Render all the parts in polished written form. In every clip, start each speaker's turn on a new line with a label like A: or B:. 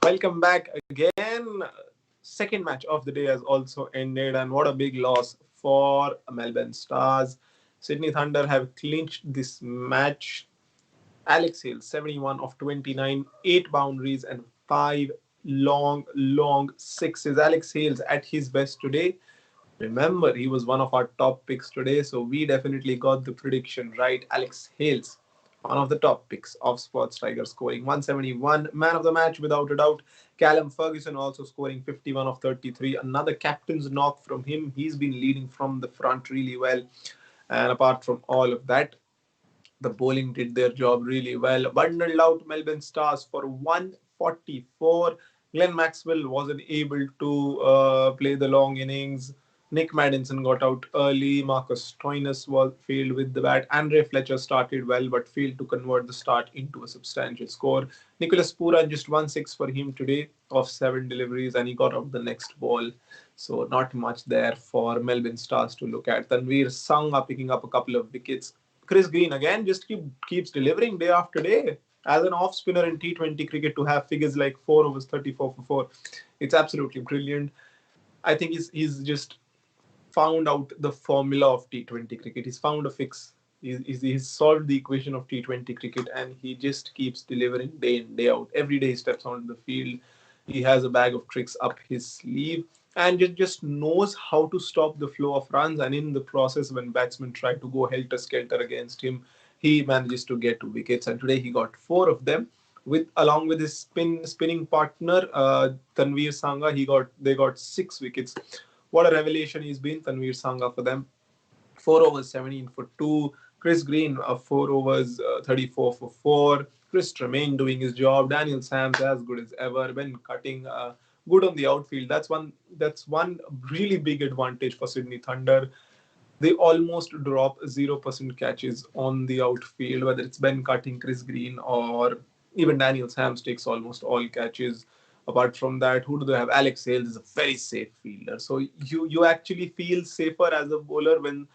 A: Welcome back again. Second match of the day has also ended, and what a big loss for Melbourne Stars. Sydney Thunder have clinched this match. Alex Hales, 71 of 29, 8 boundaries, and 5 long sixes. Alex Hales at his best today. Remember, he was one of our top picks today, so we definitely got the prediction right. Alex Hales, one of the top picks of SportsTiger, scoring 171. Man of the match, without a doubt. Callum Ferguson also scoring 51 of 33. Another captain's knock from him. He's been leading from the front really well. And apart from all of that, the bowling did their job really well. Bundled out Melbourne Stars for 144. Glenn Maxwell wasn't able to play the long innings. Nick Maddinson got out early. Marcus Stoinis was failed with the bat. Andre Fletcher started well but failed to convert the start into a substantial score. Nicholas Pooran just 1-6 for him today of 7 deliveries and he got out the next ball. So not much there for Melbourne Stars to look at. Tanveer Sangha picking up a couple of wickets. Chris Green again just keeps delivering day after day. As an off spinner in T20 cricket, to have figures like 4 overs 34 for 4, it's absolutely brilliant. I think he's just found out the formula of T20 cricket. He's found a fix. He's solved the equation of T20 cricket and he just keeps delivering day in, day out. Every day he steps onto the field. He has a bag of tricks up his sleeve and just knows how to stop the flow of runs. And in the process, when batsmen try to go helter skelter against him, he manages to get wickets. And today he got 4 of them. With along with his spinning partner Tanveer Sangha, they got 6 wickets. What a revelation he's been, Tanveer Sangha, for them. 4 overs 17 for 2. Chris Green 4 overs 34 for 4. Chris Tremaine doing his job. Daniel Sams as good as ever. Ben Cutting good on the outfield. That's one really big advantage for Sydney Thunder. They almost drop 0% catches on the outfield, whether it's Ben Cutting, Chris Green, or even Daniel Sams takes almost all catches. Apart from that, who do they have? Alex Hales is a very safe fielder. So you actually feel safer as a bowler when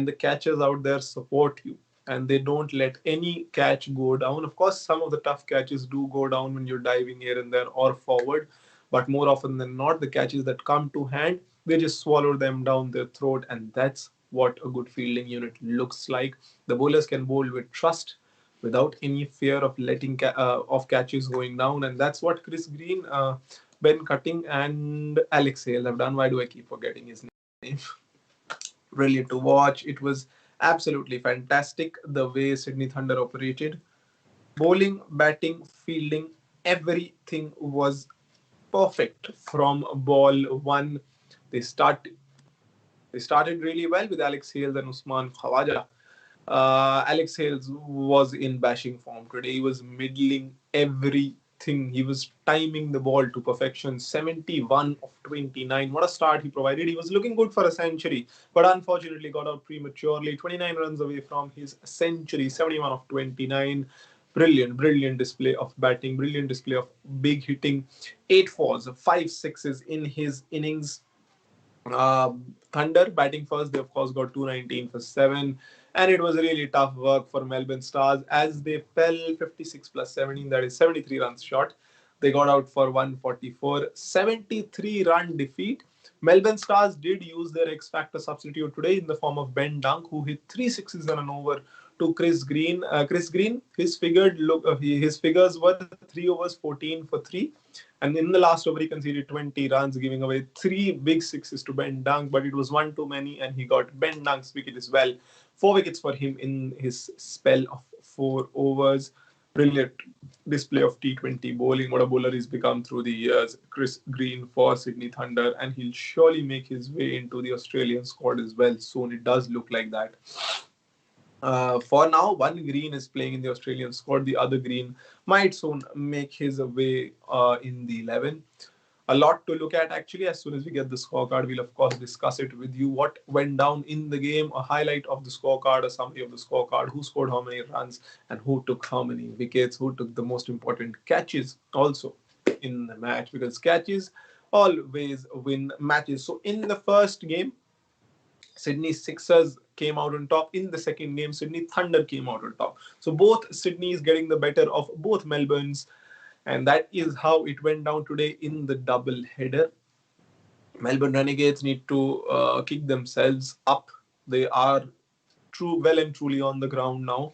A: the catchers out there support you and they don't let any catch go down. Of course, some of the tough catches do go down when you're diving here and there or forward, but more often than not, the catches that come to hand, they just swallow them down their throat, and that's what a good fielding unit looks like. The bowlers can bowl with trust without any fear of letting of catches going down, and that's what Chris Green, Ben Cutting, and Alex Hale have done. Why do I keep forgetting his name? Brilliant to watch. It was absolutely fantastic the way Sydney Thunder operated. Bowling, batting, fielding, everything was perfect from ball one. They start they started really well with Alex Hales and Usman Khawaja. Alex Hales was in bashing form today. He was middling everything. He was timing the ball to perfection. 71 of 29. What a start he provided. He was looking good for a century, but unfortunately got out prematurely. 29 runs away from his century. 71 of 29. Brilliant display of batting. Brilliant display of big hitting. 8 fours, 5 sixes in his innings. Thunder batting first, they of course got 219 for 7, and it was really tough work for Melbourne Stars as they fell 56 plus 17, that is 73 runs short. They got out for 144, 73-run defeat. Melbourne Stars did use their X Factor substitute today in the form of Ben Dunk, who hit 3 sixes and an over to Chris Green. Chris Green, his figures were 3 overs 14 for 3, and in the last over, he conceded 20 runs, giving away 3 big 6s to Ben Dunk, but it was one too many, and he got Ben Dunk's wicket as well. 4 wickets for him in his spell of 4 overs. Brilliant display of T20 bowling. What a bowler he's become through the years. Chris Green for Sydney Thunder, and he'll surely make his way into the Australian squad as well soon. It does look like that. For now, one Green is playing in the Australian squad. The other Green might soon make his way in the 11. A lot to look at actually. As soon as we get the scorecard, we'll of course discuss it with you. What went down in the game, a highlight of the scorecard, a summary of the scorecard, who scored how many runs, and who took how many wickets, who took the most important catches also in the match, because catches always win matches. So in the first game, Sydney Sixers came out on top. In the second game, Sydney Thunder came out on top. So both Sydney is getting the better of both Melbourne's. And that is how it went down today in the double header. Melbourne Renegades need to kick themselves up. They are well and truly on the ground now.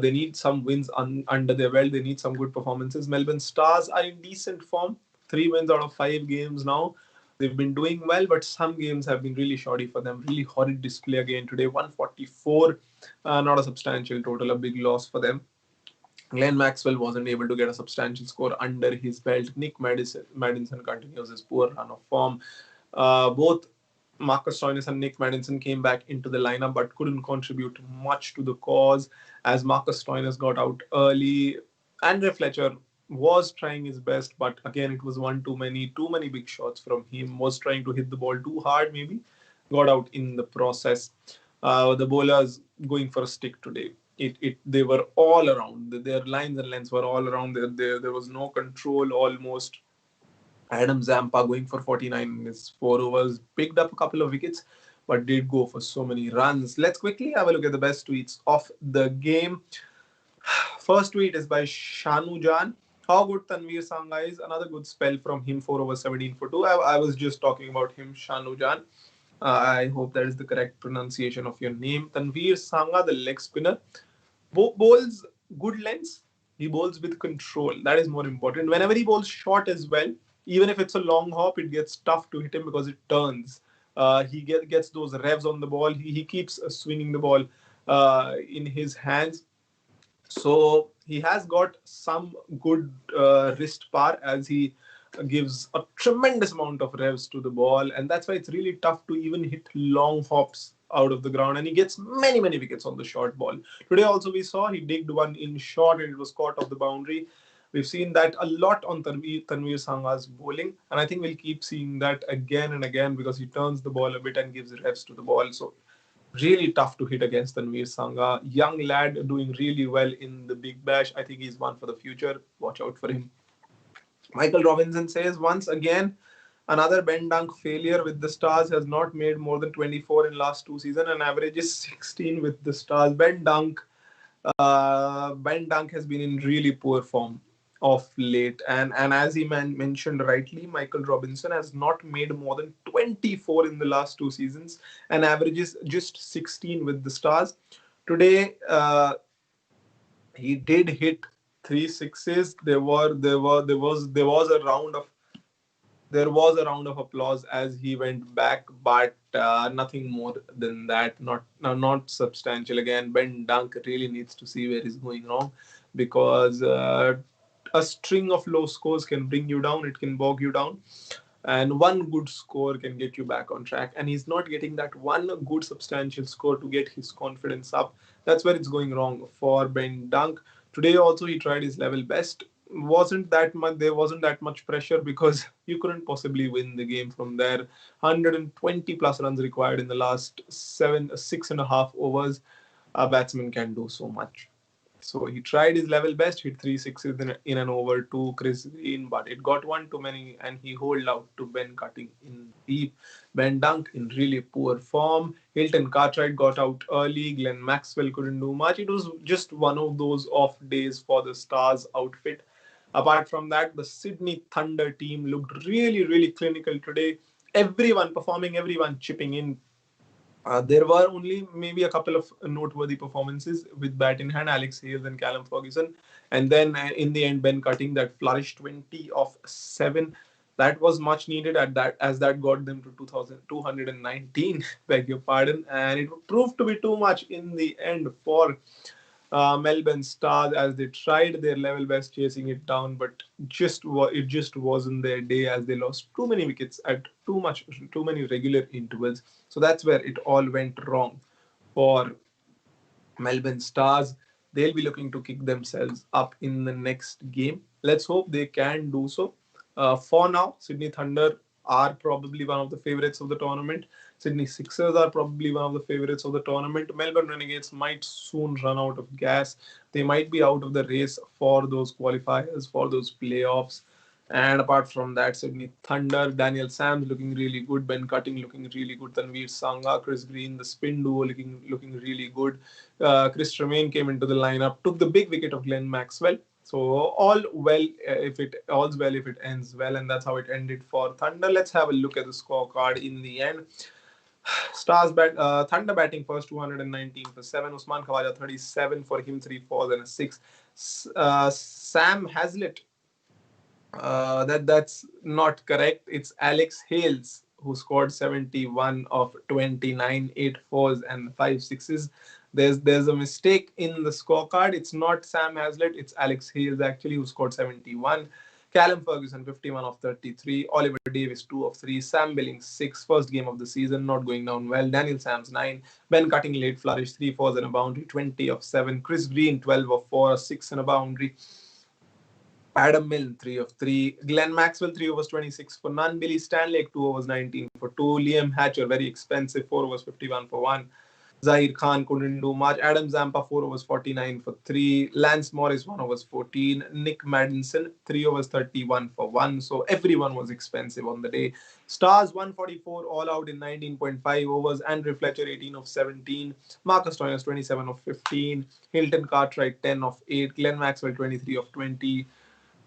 A: They need some wins under their belt. They need some good performances. Melbourne Stars are in decent form. 3 wins out of 5 games now. They've been doing well, but some games have been really shoddy for them. Really horrid display again today. 144, not a substantial total, a big loss for them. Glenn Maxwell wasn't able to get a substantial score under his belt. Madison continues his poor run of form. Both Marcus Stoinis and Nick Madison came back into the lineup but couldn't contribute much to the cause as Marcus Stoinis got out early. Andre Fletcher was trying his best, but again, it was one too many. Too many big shots from him. Was trying to hit the ball too hard, maybe. Got out in the process. The bowlers going for a stick today. They were all around. Their lines and lengths were all around. There was no control almost. Adam Zampa going for 49 in his 4 overs, picked up a couple of wickets, but did go for so many runs. Let's quickly have a look at the best tweets of the game. First tweet is by Shanu Jan. How good Tanveer Sangha is. Another good spell from him, 4 overs, 17 for 2. I was just talking about him, Shanu Jan. I hope that is the correct pronunciation of your name. Tanveer Sangha, the leg spinner, bowls good lengths. He bowls with control. That is more important. Whenever he bowls short as well, even if it's a long hop, it gets tough to hit him because it turns. He gets those revs on the ball. He keeps swinging the ball in his hands. So he has got some good wrist power as he gives a tremendous amount of revs to the ball, and that's why it's really tough to even hit long hops out of the ground, and he gets many wickets on the short ball. Today also we saw he digged one in short and it was caught off the boundary. We've seen that a lot on Tanveer Sangha's bowling, and I think we'll keep seeing that again and again because he turns the ball a bit and gives revs to the ball. So really tough to hit against Tanveer Sangha. Young lad doing really well in the Big Bash. I think he's one for the future. Watch out for him. Michael Robinson says, once again, another Ben Dunk failure with the Stars. Has not made more than 24 in last 2 seasons and averages 16 with the Stars. Ben Dunk has been in really poor form of late, and as he mentioned rightly, Michael Robinson has not made more than 24 in the last 2 seasons and averages just 16 with the Stars. Today, he did hit 3 sixes. There was a round of applause as he went back, but nothing more than that. Not substantial. Again, Ben Dunk really needs to see where he's going wrong because a string of low scores can bring you down. It can bog you down. And one good score can get you back on track. And he's not getting that one good substantial score to get his confidence up. That's where it's going wrong for Ben Dunk. Today also he tried his level best. There wasn't that much pressure because you couldn't possibly win the game from there. 120 plus runs required in the last 6.5 overs. A batsman can do so much. So he tried his level best, hit 3 sixes in an over to Chris Green, but it got one too many, and he holed out to Ben Cutting in deep. Ben Dunk in really poor form. Hilton Cartwright got out early. Glenn Maxwell couldn't do much. It was just one of those off days for the Stars outfit. Apart from that, the Sydney Thunder team looked really clinical today. Everyone performing, everyone chipping in. There were only maybe a couple of noteworthy performances with bat in hand, Alex Hales and Callum Ferguson. And then in the end, Ben Cutting, that flourished 20 of 7. That was much needed at that, as that got them to 2,219, beg your pardon. And it proved to be too much in the end for Melbourne Stars as they tried their level best chasing it down, but it just wasn't their day as they lost too many wickets at too many regular intervals. So that's where it all went wrong for Melbourne Stars. They'll be looking to kick themselves up in the next game. Let's hope they can do so. For now, Sydney Thunder are probably one of the favourites of the tournament. Sydney Sixers are probably one of the favourites of the tournament. Melbourne Renegades might soon run out of gas. They might be out of the race for those qualifiers, for those playoffs. And apart from that, Sydney Thunder, Daniel Sams looking really good, Ben Cutting looking really good, Tanveer Sangha, Chris Green, the spin duo looking really good. Chris Tremaine came into the lineup, took the big wicket of Glenn Maxwell. So all's well if it ends well, and that's how it ended for Thunder. Let's have a look at the scorecard in the end. Thunder batting first, 219 for 7. Usman Khawaja 37 for him, 3 fours and a 6. Sam Hazlitt, that's not correct. It's Alex Hales who scored 71 of 29, 8 fours and 5 sixes. There's a mistake in the scorecard. It's not Sam Hazlitt, it's Alex Hales actually who scored 71. Callum Ferguson 51 of 33. Oliver Davis 2 of 3. Sam Billings 6. First game of the season, not going down well. Daniel Sams 9. Ben Cutting late flourish, 3 fours and a boundary, 20 of 7. Chris Green 12 of 4, 6 and a boundary. Adam Milne, 3 of 3. Glenn Maxwell, 3 overs, 26 for none. Billy Stanley, 2 overs, 19 for 2. Liam Hatcher, very expensive, 4 overs, 51 for 1. Zahir Khan couldn't do much. Adam Zampa, 4 overs, 49 for 3. Lance Morris, 1 overs, 14. Nick Madison, 3 overs, 31 for 1. So everyone was expensive on the day. Stars, 144 all out in 19.5 overs. Andrew Fletcher, 18 of 17. Marcus Stoinis, 27 of 15. Hilton Cartwright, 10 of 8. Glenn Maxwell, 23 of 20.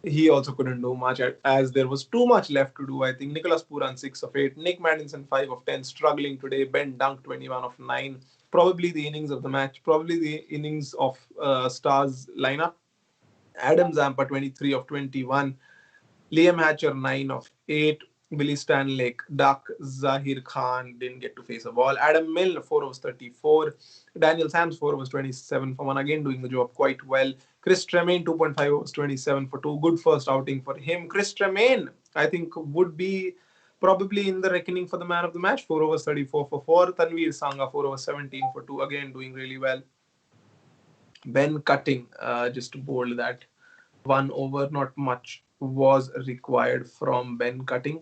A: He also couldn't do much as there was too much left to do. I think Nicholas Puran 6 of 8, Nick Madison 5 of 10, struggling today. Ben Dunk 21 of 9. Probably the innings of the match, probably the innings of Stars lineup. Adam Zampa 23 of 21. Liam Hatcher 9 of 8. Billy Stanley, Duck, Zahir Khan didn't get to face a ball. Adam Milne 4 overs 34. Daniel Sams 4 overs 27 for 1, again doing the job quite well. Chris Tremaine 2.5 overs 27 for 2. Good first outing for him. Chris Tremaine, I think, would be probably in the reckoning for the man of the match. 4 overs 34 for 4. Tanveer Sangha 4 overs 17 for 2. Again doing really well. Ben Cutting, just to bold that, 1 over, not much was required from Ben Cutting.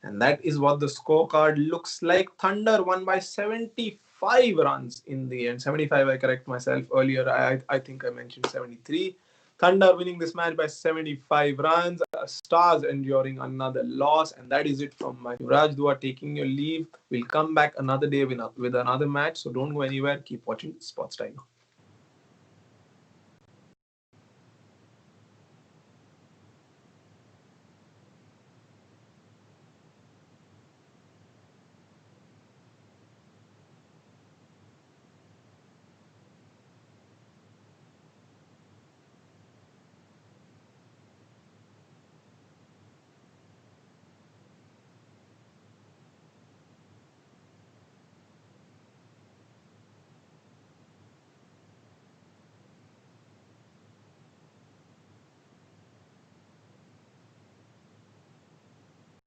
A: And that is what the scorecard looks like. Thunder won by 75 runs in the end. 75, I correct myself earlier. I think I mentioned 73. Thunder winning this match by 75 runs. Stars enduring another loss. And that is it from my Yuvraj Dua taking your leave. We'll come back another day with another match. So don't go anywhere. Keep watching Sports Tiger.